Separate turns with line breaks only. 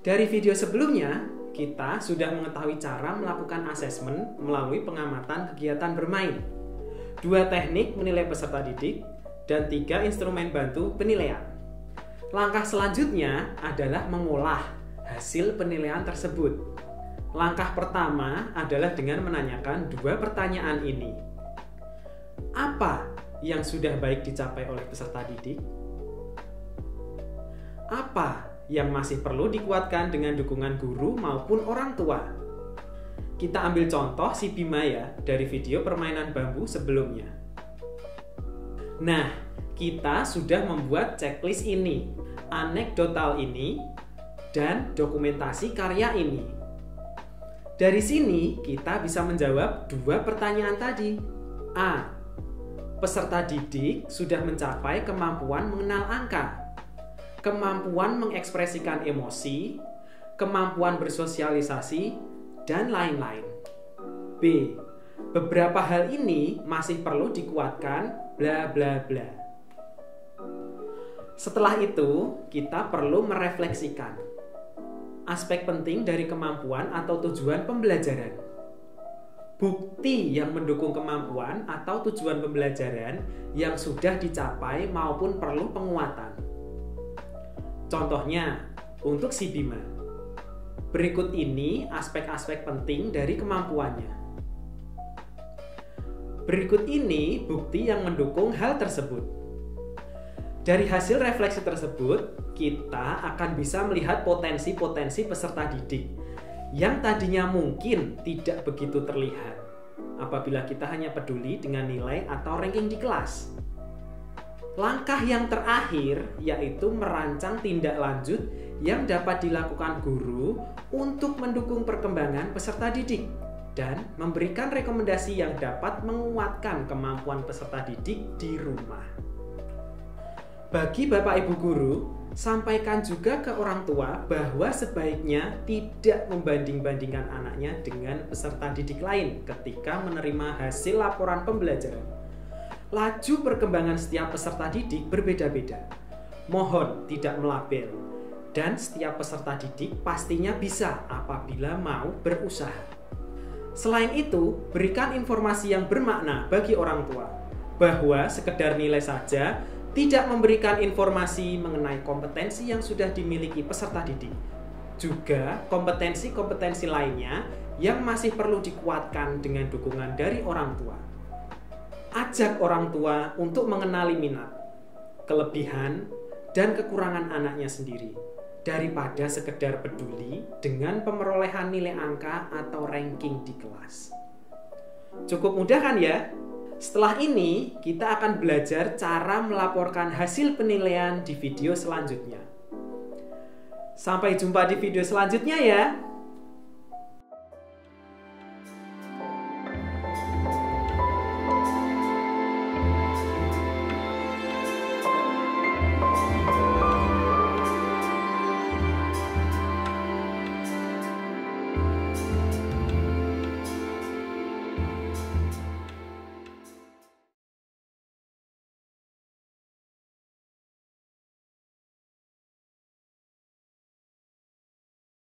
Dari video sebelumnya, kita sudah mengetahui cara melakukan asesmen melalui pengamatan kegiatan bermain, 2 teknik menilai peserta didik, dan 3 instrumen bantu penilaian. Langkah selanjutnya adalah mengolah hasil penilaian tersebut. Langkah pertama adalah dengan menanyakan 2 pertanyaan ini. Apa yang sudah baik dicapai oleh peserta didik? Apa yang masih perlu dikuatkan dengan dukungan guru maupun orang tua? Kita ambil contoh si Bima ya, dari video permainan bambu sebelumnya. Nah, kita sudah membuat checklist ini, anekdotal ini, dan dokumentasi karya ini. Dari sini kita bisa menjawab 2 pertanyaan tadi. A. Peserta didik sudah mencapai kemampuan mengenal angka, kemampuan mengekspresikan emosi, kemampuan bersosialisasi, dan lain-lain. B. Beberapa hal ini masih perlu dikuatkan, bla bla bla. Setelah itu, kita perlu merefleksikan aspek penting dari kemampuan atau tujuan pembelajaran, bukti yang mendukung kemampuan atau tujuan pembelajaran yang sudah dicapai maupun perlu penguatan. Contohnya, untuk si Bima, berikut ini aspek-aspek penting dari kemampuannya. Berikut ini bukti yang mendukung hal tersebut. Dari hasil refleksi tersebut, kita akan bisa melihat potensi-potensi peserta didik yang tadinya mungkin tidak begitu terlihat apabila kita hanya peduli dengan nilai atau ranking di kelas. Langkah yang terakhir yaitu merancang tindak lanjut yang dapat dilakukan guru untuk mendukung perkembangan peserta didik dan memberikan rekomendasi yang dapat menguatkan kemampuan peserta didik di rumah. Bagi Bapak Ibu guru, sampaikan juga ke orang tua bahwa sebaiknya tidak membanding-bandingkan anaknya dengan peserta didik lain ketika menerima hasil laporan pembelajaran. Laju perkembangan setiap peserta didik berbeda-beda. Mohon tidak melabel, dan setiap peserta didik pastinya bisa apabila mau berusaha. Selain itu, berikan informasi yang bermakna bagi orang tua, bahwa sekedar nilai saja tidak memberikan informasi mengenai kompetensi yang sudah dimiliki peserta didik. Juga kompetensi-kompetensi lainnya yang masih perlu dikuatkan dengan dukungan dari orang tua. Ajak orang tua untuk mengenali minat, kelebihan, dan kekurangan anaknya sendiri, daripada sekedar peduli dengan pemerolehan nilai angka atau ranking di kelas. Cukup mudah kan ya? Setelah ini, kita akan belajar cara melaporkan hasil penilaian di video selanjutnya. Sampai jumpa di video selanjutnya ya!